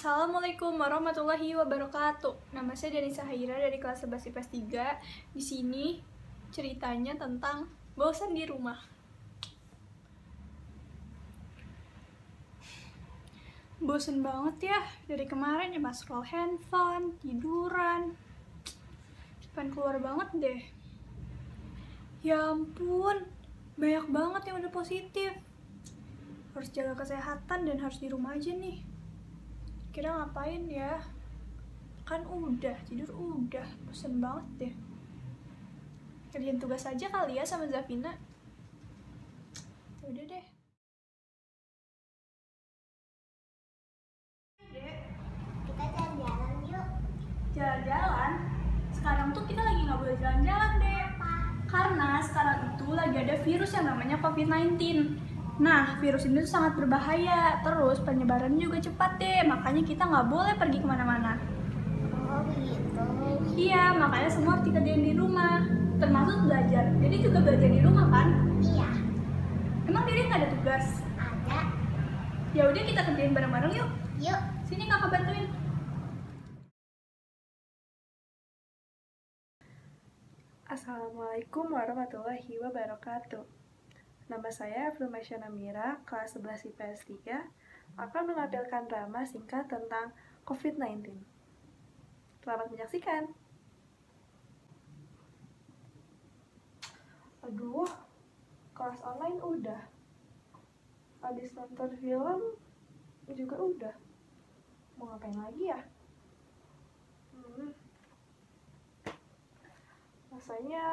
Assalamualaikum warahmatullahi wabarakatuh. Nama saya Denisa Haira dari kelas 11 IPS 3. Di sini ceritanya tentang bosan di rumah. Bosan banget ya, dari kemarin cuma scroll handphone, tiduran. Pengen keluar banget deh. Ya ampun, banyak banget yang udah positif. Harus jaga kesehatan dan harus di rumah aja nih. Kira ngapain ya? Kan udah, tidur udah, bosan banget deh. Kerjain tugas aja kali ya sama Zafina. Udah deh. Kita jalan-jalan yuk. Jalan-jalan? Sekarang tuh kita lagi nggak boleh jalan-jalan deh. Karena sekarang itu lagi ada virus yang namanya COVID-19. Nah, virus ini tuh sangat berbahaya. Terus penyebarannya juga cepat deh. Makanya kita nggak boleh pergi kemana-mana. Oh begitu. Iya, makanya semua harus dikerjain di rumah. Termasuk belajar. Jadi juga belajar di rumah kan? Iya. Emang Diri nggak ada tugas? Ada. Ya udah kita kerjain bareng-bareng yuk. Yuk. Sini kakak bantuin. Assalamualaikum warahmatullahi wabarakatuh. Nama saya Filmasya Namira, kelas 11 IPS 3, akan menampilkan drama singkat tentang COVID-19. Selamat menyaksikan. Aduh, kelas online udah. Habis nonton film juga udah. Mau ngapain lagi ya? Rasanya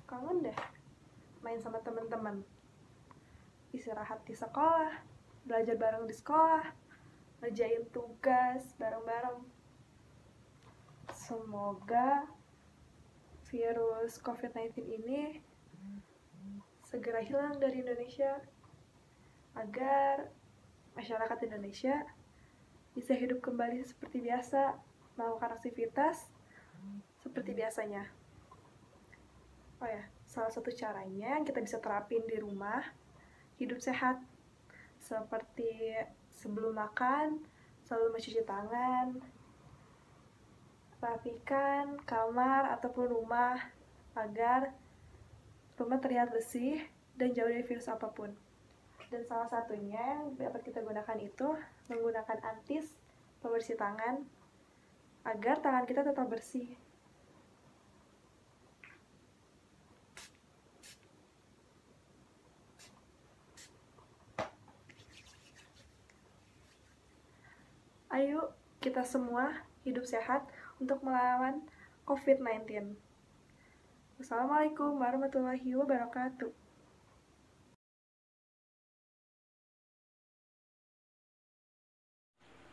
kangen deh main sama teman-teman. Istirahat di sekolah, belajar bareng di sekolah, ngerjain tugas bareng-bareng. Semoga virus COVID-19 ini segera hilang dari Indonesia agar masyarakat Indonesia bisa hidup kembali seperti biasa, melakukan aktivitas seperti biasanya. Oh ya, salah satu caranya yang kita bisa terapin di rumah, hidup sehat. Seperti sebelum makan, selalu mencuci tangan, rapikan kamar ataupun rumah agar rumah terlihat bersih dan jauh dari virus apapun. Dan salah satunya yang dapat kita gunakan itu menggunakan antis pembersih tangan agar tangan kita tetap bersih. Ayo kita semua hidup sehat untuk melawan COVID-19. Wassalamualaikum warahmatullahi wabarakatuh.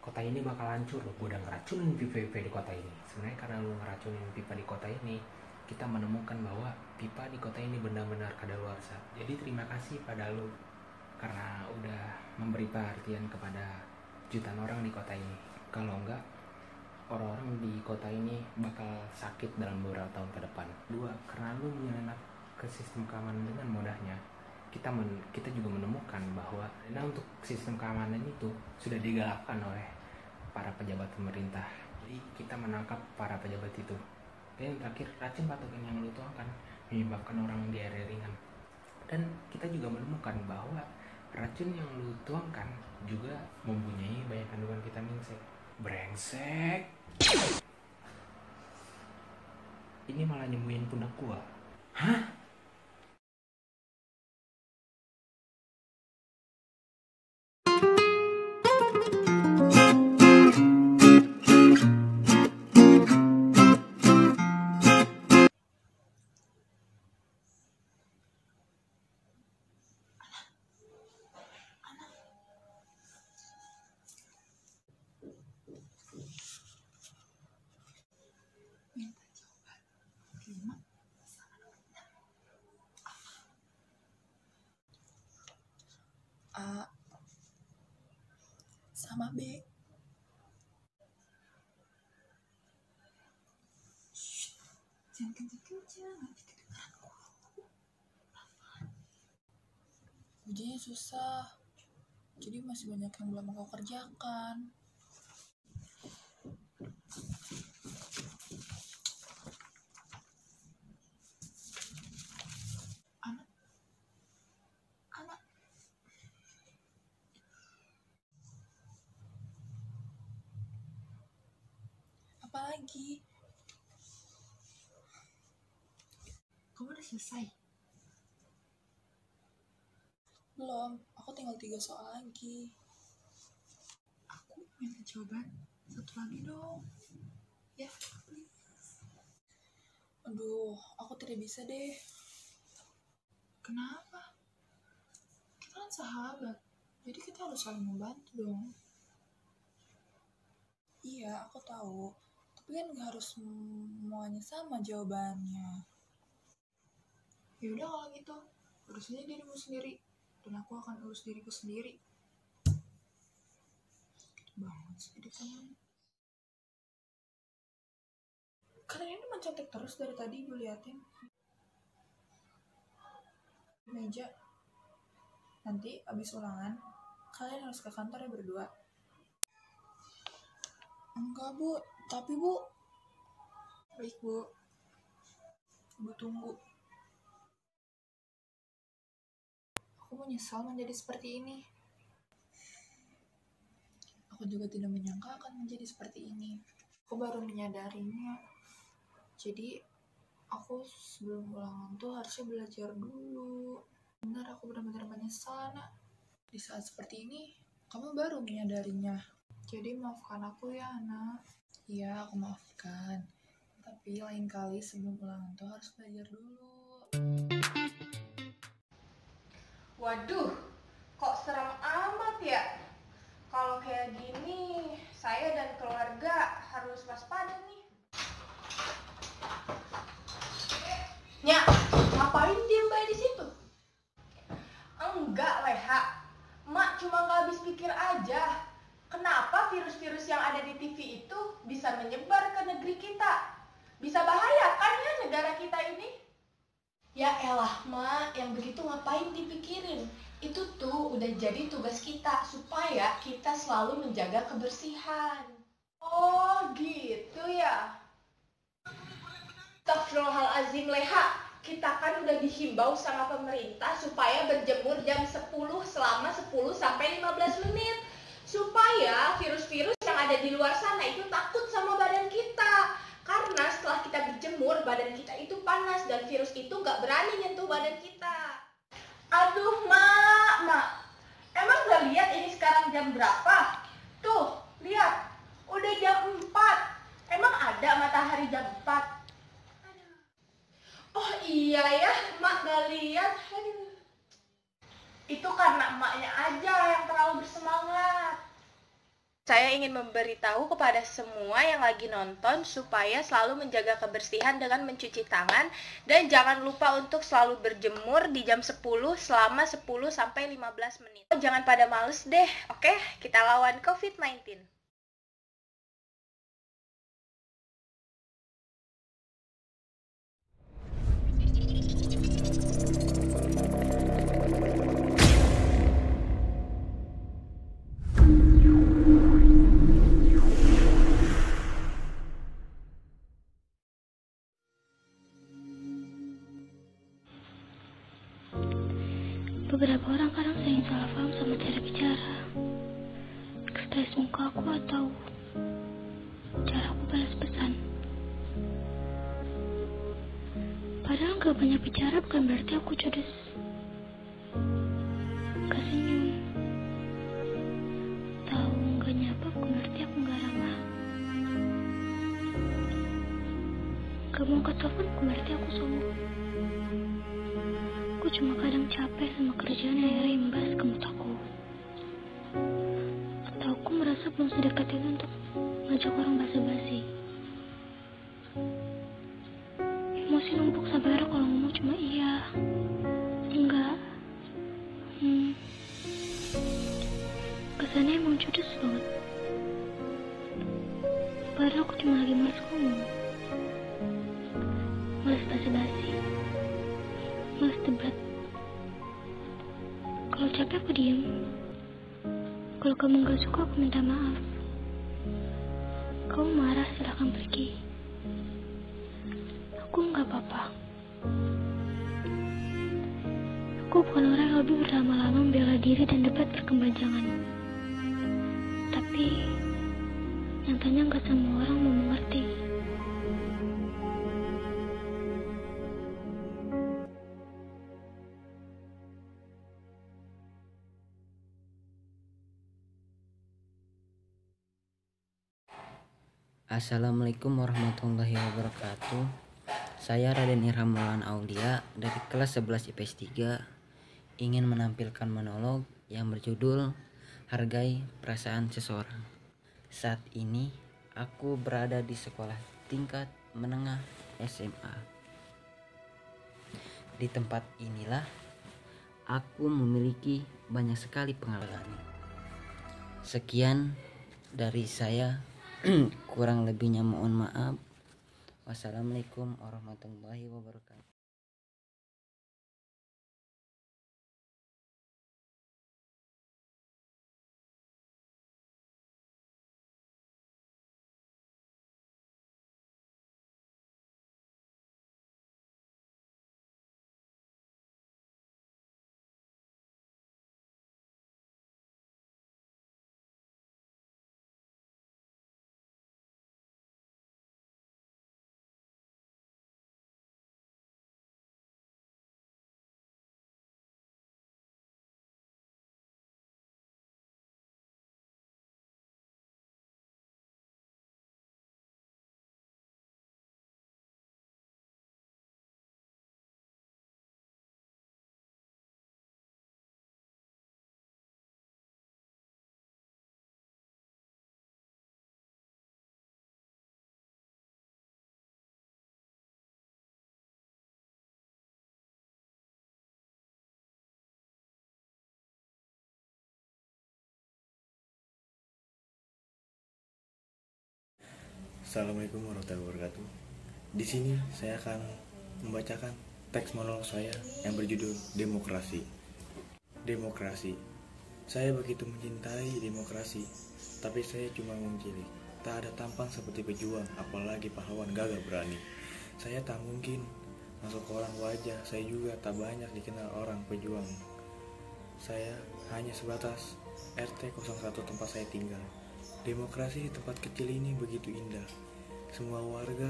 Kota ini bakal hancur loh, gue udah ngeracunin pipa-pipa di kota ini. Sebenarnya karena lu ngeracunin pipa di kota ini, kita menemukan bahwa pipa di kota ini benar-benar kadaluarsa. Jadi terima kasih pada lu karena udah memberi perhatian kepada jutaan orang di kota ini. Kalau enggak, orang-orang di kota ini bakal sakit dalam beberapa tahun ke depan. Dua, karena lu menyelenap ke sistem keamanan dengan mudahnya, kita juga menemukan bahwa untuk sistem keamanan itu sudah digalakkan oleh para pejabat pemerintah. Jadi kita menangkap para pejabat itu. Dan yang terakhir, racun patogen yang lu tuangkan menyebabkan orang diare ringan. Dan kita juga menemukan bahwa racun yang lu tuangkan juga mempunyai banyak kandungan vitamin C. Brengsek. Ini malah nyembuhin pundak gua. Hah? A sama B. Shh, jangan kenceng-kenceng, nanti kedengeran guru. Ujiannya susah, jadi masih banyak yang belum aku kerjakan. lagi. Kamu udah selesai? Belum, aku tinggal 3 soal lagi. Aku minta jawaban 1 lagi dong. Ya, please. Aduh, aku tidak bisa deh. Kenapa? Kita kan sahabat, jadi kita harus saling membantu dong. Iya, aku tahu. Tapi kan gak harus semuanya sama jawabannya. Ya udah kalau gitu, urus aja dirimu sendiri, dan aku akan urus diriku sendiri. Gitu banget sih hidup kamu. Kalian ini mencantik terus dari tadi ibu liatin. Meja. Nanti abis ulangan, kalian harus ke kantor ya berdua. Enggak bu, tapi bu. Baik bu. Ibu tunggu. Aku menyesal menjadi seperti ini. Aku juga tidak menyangka akan menjadi seperti ini. Aku baru menyadarinya. Jadi, aku sebelum ulangan tuh harusnya belajar dulu. Benar, aku benar-benar menyesal, nak. Di saat seperti ini, kamu baru menyadarinya. Jadi, maafkan aku ya, nak. Iya, aku maafkan. Tapi lain kali sebelum ulangan tuh harus belajar dulu. Waduh, kok serem amat ya? Kalau kayak gini, saya dan keluarga harus waspada nih. Nya, ngapain dia mbak di situ? Enggak, Leha. Mak cuma nggak habis pikir aja. Kenapa virus-virus yang ada di TV itu bisa menyebar ke negeri kita? Bisa bahaya kan ya negara kita ini? Ya elah, Mak, yang begitu ngapain dipikirin? Itu tuh udah jadi tugas kita, supaya kita selalu menjaga kebersihan. Oh, gitu ya? Astagfirullahaladzim, Leha. Kita kan udah dihimbau sama pemerintah supaya berjemur jam 10 selama 10 sampai 15 menit. Supaya virus-virus yang ada di luar sana itu takut sama badan kita. Karena setelah kita berjemur, badan kita itu panas dan virus itu nggak berani nyentuh badan kita. Aduh, Mak. Emang nggak lihat ini sekarang jam berapa? Tuh, lihat. Udah jam 4. Emang ada matahari jam 4? Oh iya ya, Mak nggak lihat. Aduh. Itu karena emaknya aja yang terlalu bersemangat. Saya ingin memberitahu kepada semua yang lagi nonton supaya selalu menjaga kebersihan dengan mencuci tangan dan jangan lupa untuk selalu berjemur di jam 10 selama 10 sampai 15 menit. Jangan pada males deh, oke? Kita lawan COVID-19. Beberapa orang kadang sering salah paham sama cara bicara, ekspresi muka aku atau cara aku balas pesan. Padahal gak banyak bicara bukan berarti aku judes. Gak senyum, tahu gak nyapa bukan berarti aku gak ramah. Gak mau angkat telepon bukan berarti aku sombong. Aku cuma kadang capek sama kerjaan yang akhirnya imbas ke mood aku. Atau aku merasa belum sedekat itu untuk ngajak orang basa-basi. Emosi numpuk sampai akhirnya kalau ngomong cuma iya, enggak, kesannya emang judes banget. Padahal aku cuma lagi males ngomong, males basa-basi, males debat. Kalau capek aku diem. Kalau kamu gak suka aku minta maaf. Kamu marah silahkan pergi. Aku gak apa-apa. Aku bukan orang yang lebih berlama-lama membela diri dan debat berkepanjangan. Tapi Nyatanya nggak semua orang mau mengerti. Assalamualaikum warahmatullahi wabarakatuh. Saya Raden Irham Maulana Aulia dari kelas 11 IPS 3 ingin menampilkan monolog yang berjudul Hargai Perasaan Seseorang. Saat ini aku berada di sekolah tingkat menengah SMA. Di tempat inilah aku memiliki banyak sekali pengalaman. Sekian dari saya. Kurang lebihnya mohon maaf. Wassalamualaikum warahmatullahi wabarakatuh. Assalamualaikum warahmatullahi wabarakatuh. Di sini saya akan membacakan teks monolog saya yang berjudul Demokrasi. Demokrasi. Saya begitu mencintai demokrasi, tapi saya cuma mengcilik. Tak ada tampang seperti pejuang, apalagi pahlawan gagah berani. Saya tak mungkin masuk kolam wajah, saya juga tak banyak dikenal orang pejuang. Saya hanya sebatas RT 01 tempat saya tinggal. Demokrasi di tempat kecil ini begitu indah. Semua warga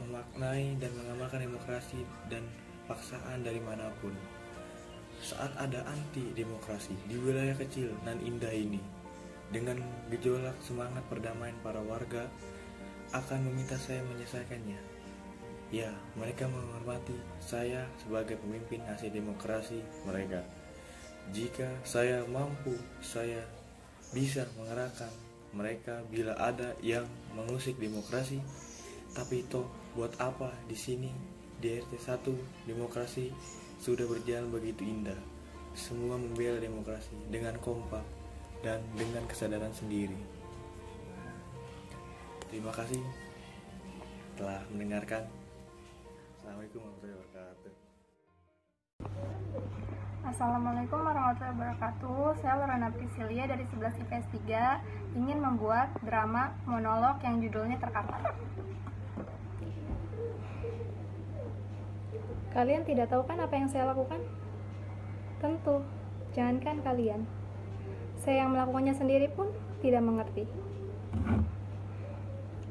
memaknai dan mengamalkan demokrasi dan paksaan dari manapun. Saat ada anti demokrasi di wilayah kecil nan indah ini, dengan gejolak semangat perdamaian para warga akan meminta saya menyelesaikannya. Ya, mereka menghormati saya sebagai pemimpin hasil demokrasi mereka. Jika saya mampu, saya bisa mengerahkan mereka bila ada yang mengusik demokrasi. Tapi toh buat apa di sini di RT 1 demokrasi sudah berjalan begitu indah. Semua membela demokrasi dengan kompak dan dengan kesadaran sendiri. Terima kasih telah mendengarkan. Assalamualaikum warahmatullahi wabarakatuh. Assalamualaikum warahmatullahi wabarakatuh. Saya Lorana Priscilia dari 11 IPS 3 ingin membuat drama monolog yang judulnya Terkapar. Kalian tidak tahu kan apa yang saya lakukan? Tentu, jangankan kalian. Saya yang melakukannya sendiri pun tidak mengerti.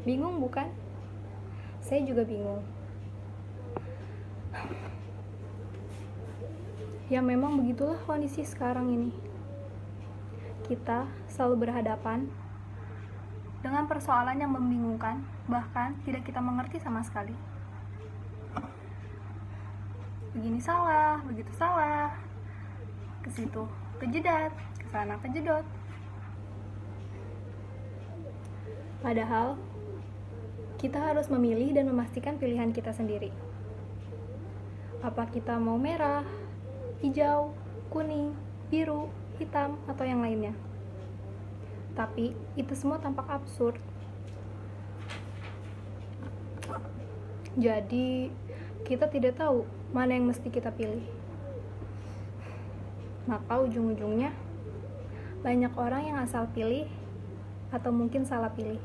Bingung bukan? Saya juga bingung. Ya memang begitulah kondisi sekarang ini. Kita selalu berhadapan dengan persoalan yang membingungkan, bahkan tidak kita mengerti sama sekali. Begini salah, begitu salah, ke situ kejedat, ke sana kejedot. Padahal kita harus memilih dan memastikan pilihan kita sendiri. Apa kita mau merah, hijau, kuning, biru, hitam, atau yang lainnya. Tapi itu semua tampak absurd. Jadi kita tidak tahu mana yang mesti kita pilih. Maka ujung-ujungnya banyak orang yang asal pilih atau mungkin salah pilih.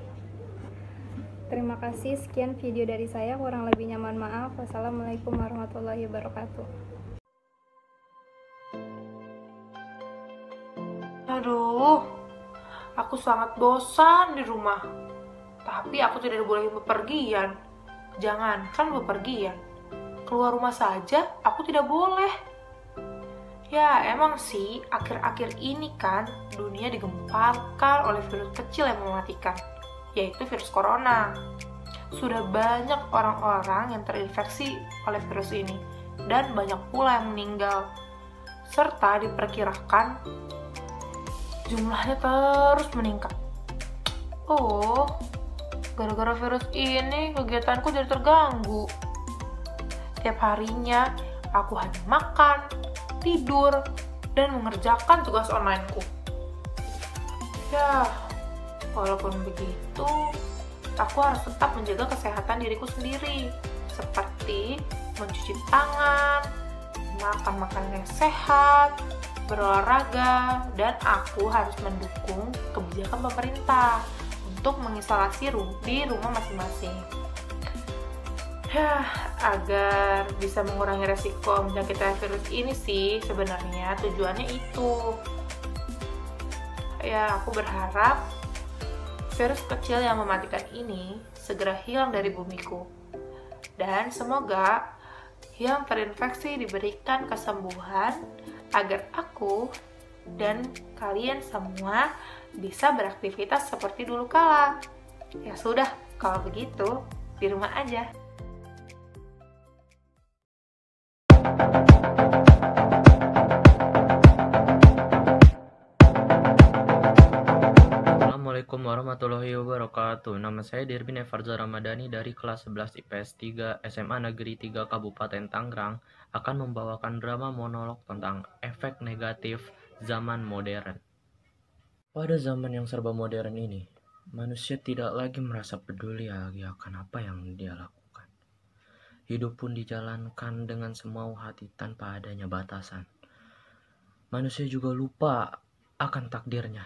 Terima kasih, sekian video dari saya, kurang lebihnya mohon maaf. Wassalamualaikum warahmatullahi wabarakatuh. Aduh, Aku sangat bosan di rumah. Tapi aku tidak boleh bepergian. Jangankan bepergian. Keluar rumah saja aku tidak boleh. Ya, emang sih akhir-akhir ini kan dunia digemparkan oleh virus kecil yang mematikan, yaitu virus corona. Sudah banyak orang-orang yang terinfeksi oleh virus ini dan banyak pula yang meninggal. Serta diperkirakan jumlahnya terus meningkat. Oh, gara-gara virus ini kegiatanku jadi terganggu. Tiap harinya aku hanya makan, tidur, dan mengerjakan tugas onlineku. Ya, walaupun begitu, aku harus tetap menjaga kesehatan diriku sendiri, seperti mencuci tangan, makan makanan yang sehat, berolahraga, dan aku harus mendukung kebijakan pemerintah untuk mengisolasi di rumah masing-masing. Ya, agar bisa mengurangi resiko menjangkitnya virus ini sih sebenarnya tujuannya itu. Ya, aku berharap virus kecil yang mematikan ini segera hilang dari bumiku. Dan semoga yang terinfeksi diberikan kesembuhan agar aku dan kalian semua bisa beraktivitas seperti dulu kala. Ya sudah, kalau begitu di rumah aja. Assalamualaikum warahmatullahi wabarakatuh. Nama saya Dirbin Evarza Ramadhani dari kelas 11 IPS 3 SMA Negeri 3 Kabupaten Tangerang akan membawakan drama monolog tentang efek negatif zaman modern. Pada zaman yang serba modern ini, manusia tidak lagi merasa peduli lagi akan apa yang dia lakukan. Hidup pun dijalankan dengan semau hati tanpa adanya batasan. Manusia juga lupa akan takdirnya,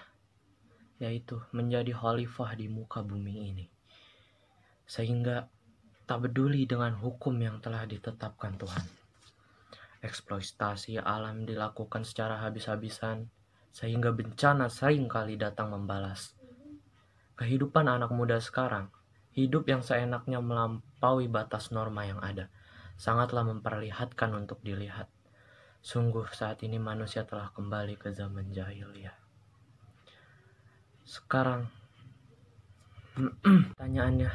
yaitu menjadi khalifah di muka bumi ini. Sehingga tak peduli dengan hukum yang telah ditetapkan Tuhan. Eksploitasi alam dilakukan secara habis-habisan, sehingga bencana sering kali datang membalas. Kehidupan anak muda sekarang, hidup yang seenaknya melampaui batas norma yang ada, sangatlah memperlihatkan untuk dilihat. Sungguh saat ini manusia telah kembali ke zaman jahiliyah. Sekarang, pertanyaannya,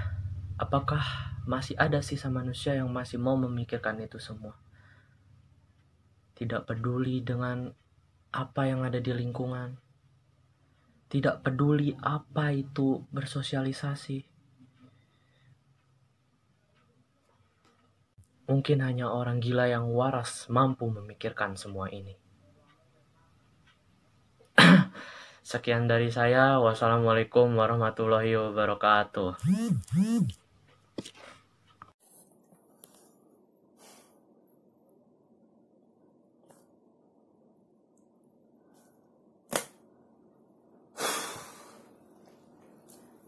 apakah masih ada sisa manusia yang masih mau memikirkan itu semua? Tidak peduli dengan apa yang ada di lingkungan. Tidak peduli apa itu bersosialisasi. Mungkin hanya orang gila yang waras mampu memikirkan semua ini. Sekian dari saya. Wassalamualaikum warahmatullahi wabarakatuh.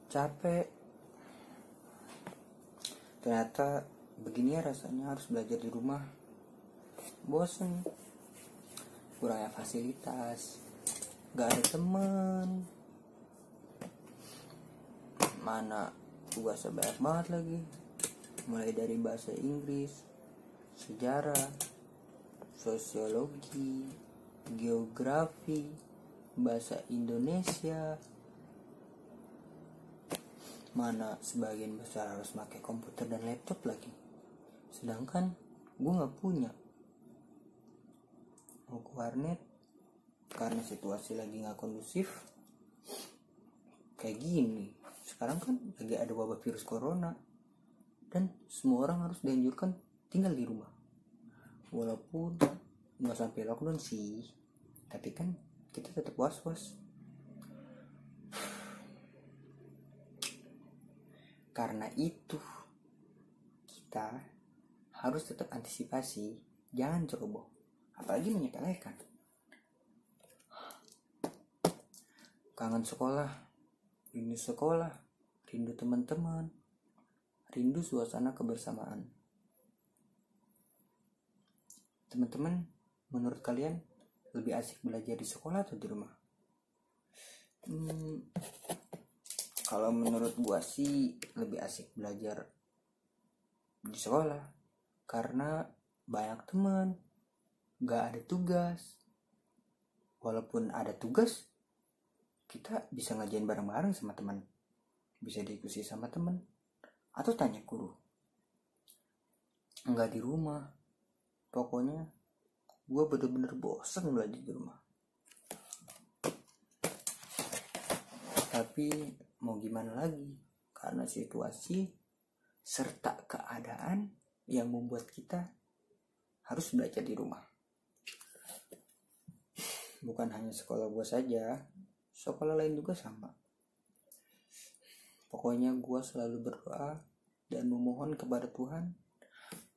Capek. Ternyata begini ya rasanya harus belajar di rumah. Bosen. Kurangnya fasilitas. Gak ada temen. Mana tugasnya banyak banget lagi. Mulai dari bahasa Inggris, sejarah, sosiologi, geografi, bahasa Indonesia. Mana sebagian besar harus pakai komputer dan laptop lagi. Sedangkan gue gak punya. Mau ke warnet karena situasi lagi gak kondusif. Kayak gini. Sekarang kan lagi ada wabah virus corona. Dan semua orang harus dianjurkan tinggal di rumah. Walaupun gak sampai lockdown sih. Tapi kan kita tetap was-was. Karena itu kita harus tetap antisipasi, jangan ceroboh, apalagi menyepelekan. Kangen sekolah, rindu teman-teman, rindu suasana kebersamaan. Teman-teman, menurut kalian lebih asik belajar di sekolah atau di rumah? Kalau menurut gua sih lebih asik belajar di sekolah karena banyak teman, gak ada tugas. Walaupun ada tugas, kita bisa ngajain bareng-bareng sama teman, bisa diskusi sama teman, atau tanya guru. Nggak di rumah. Pokoknya gue bener-bener bosen belajar di rumah. Tapi mau gimana lagi, karena situasi serta keadaan yang membuat kita harus belajar di rumah. Bukan hanya sekolah gue saja, sekolah lain juga sama. Pokoknya gue selalu berdoa dan memohon kepada Tuhan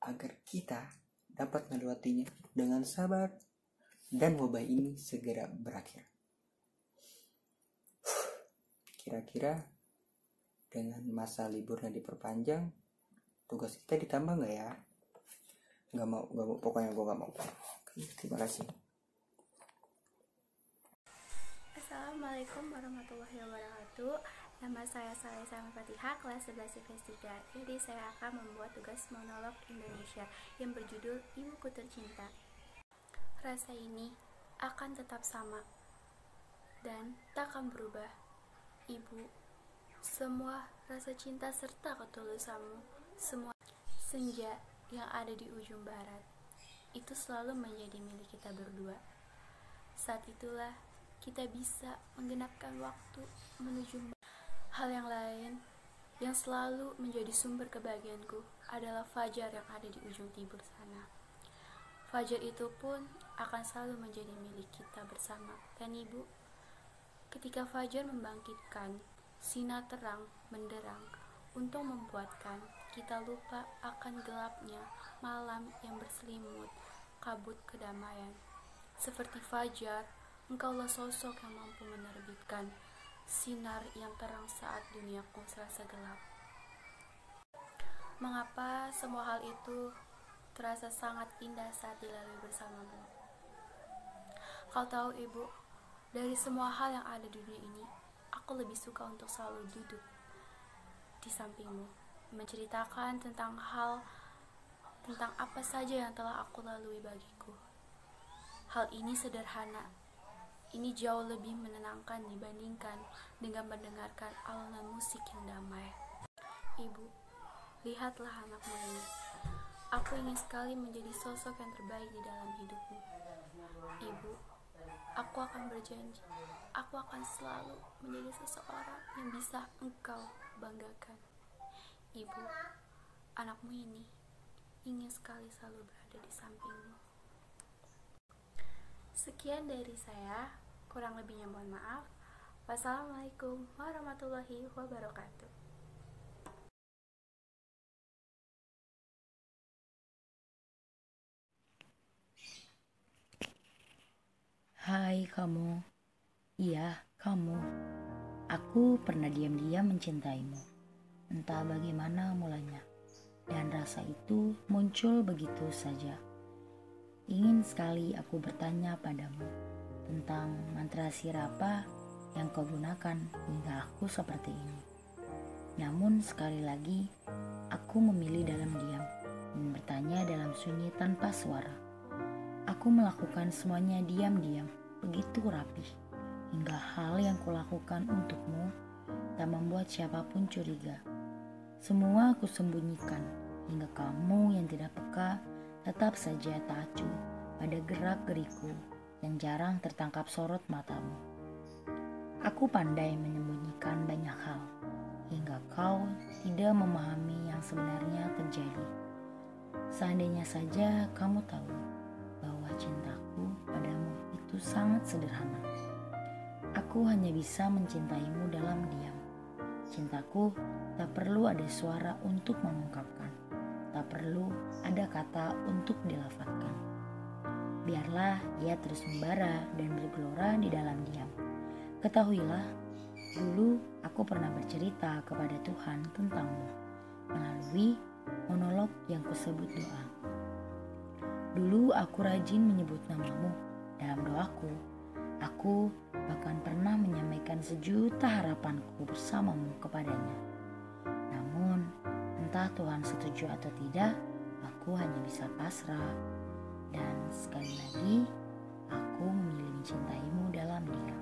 agar kita dapat melewatinya dengan sabar dan wabah ini segera berakhir. Kira-kira dengan masa liburnya diperpanjang, tugas kita ditambah nggak ya? Nggak mau, pokoknya gue nggak mau. Oke, terima kasih. Assalamualaikum warahmatullahi wabarakatuh. Nama saya Salesa Fatihah, kelas 11 IPS 3. Jadi saya akan membuat tugas monolog Indonesia yang berjudul Ibuku Tercinta. Rasa ini akan tetap sama dan tak akan berubah. Ibu, semua rasa cinta serta ketulusanmu, semua senja yang ada di ujung barat, itu selalu menjadi milik kita berdua. Saat itulah kita bisa menggenapkan waktu menuju. Hal yang lain yang selalu menjadi sumber kebahagiaanku adalah fajar yang ada di ujung timur sana. Fajar itu pun akan selalu menjadi milik kita bersama, kan Ibu? Ketika fajar membangkitkan, sinar terang menderang untuk membuatkan kita lupa akan gelapnya malam yang berselimut kabut kedamaian. Seperti fajar, engkaulah sosok yang mampu menerbitkan sinar yang terang saat duniaku serasa gelap. Mengapa semua hal itu terasa sangat indah saat dilalui bersamamu? Kau tahu Ibu, dari semua hal yang ada di dunia ini, aku lebih suka untuk selalu duduk di sampingmu, menceritakan tentang apa saja yang telah aku lalui bagiku. Hal ini sederhana, ini jauh lebih menenangkan dibandingkan dengan mendengarkan alunan musik yang damai. Ibu, lihatlah anakmu ini. Aku ingin sekali menjadi sosok yang terbaik di dalam hidupmu. Ibu, aku akan berjanji, aku akan selalu menjadi seseorang yang bisa engkau banggakan. Ibu, anakmu ini ingin sekali selalu berada di sampingmu. Sekian dari saya, kurang lebihnya mohon maaf. Wassalamualaikum warahmatullahi wabarakatuh. Hai kamu, iya kamu. Aku pernah diam-diam mencintaimu. Entah bagaimana mulanya, dan rasa itu muncul begitu saja. Ingin sekali aku bertanya padamu tentang mantra sihir apa yang kau gunakan hingga aku seperti ini. Namun sekali lagi, aku memilih dalam diam dan bertanya dalam sunyi tanpa suara. Aku melakukan semuanya diam-diam, begitu rapi, hingga hal yang kulakukan untukmu tak membuat siapapun curiga. Semua aku sembunyikan, hingga kamu yang tidak peka tetap saja tak acuh pada gerak-geriku yang jarang tertangkap sorot matamu. Aku pandai menyembunyikan banyak hal, hingga kau tidak memahami yang sebenarnya terjadi. Seandainya saja kamu tahu bahwa cintaku padamu itu sangat sederhana. Aku hanya bisa mencintaimu dalam diam. Cintaku tak perlu ada suara untuk mengungkapkan, tak perlu ada kata untuk dilafazkan. Biarlah ia terus membara dan bergelora di dalam diam. Ketahuilah, dulu aku pernah bercerita kepada Tuhan tentangmu melalui monolog yang kusebut doa. Dulu aku rajin menyebut namamu dalam doaku. Aku bahkan pernah menyampaikan sejuta harapanku bersamamu kepadanya. Namun, entah Tuhan setuju atau tidak, aku hanya bisa pasrah. Dan sekali lagi, aku memilih mencintaimu dalam diam.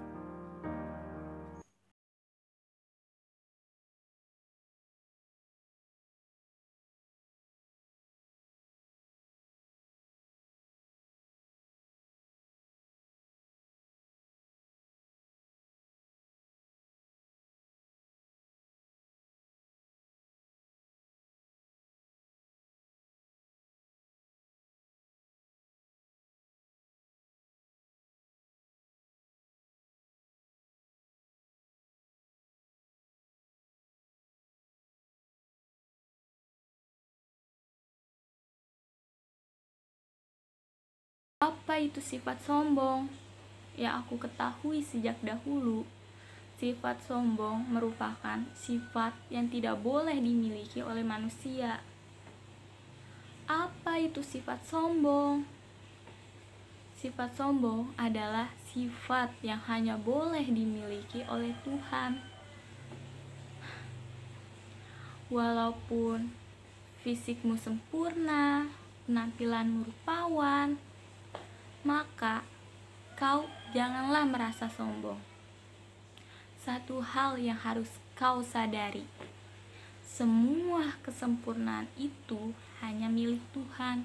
Apa itu sifat sombong? Yang aku ketahui sejak dahulu, sifat sombong merupakan sifat yang tidak boleh dimiliki oleh manusia. Apa itu sifat sombong? Sifat sombong adalah sifat yang hanya boleh dimiliki oleh Tuhan. Walaupun fisikmu sempurna, penampilanmu rupawan, maka kau janganlah merasa sombong. Satu hal yang harus kau sadari, semua kesempurnaan itu hanya milik Tuhan.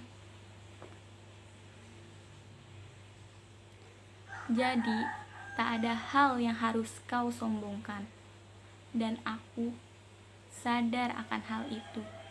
Jadi, tak ada hal yang harus kau sombongkan. Dan aku sadar akan hal itu.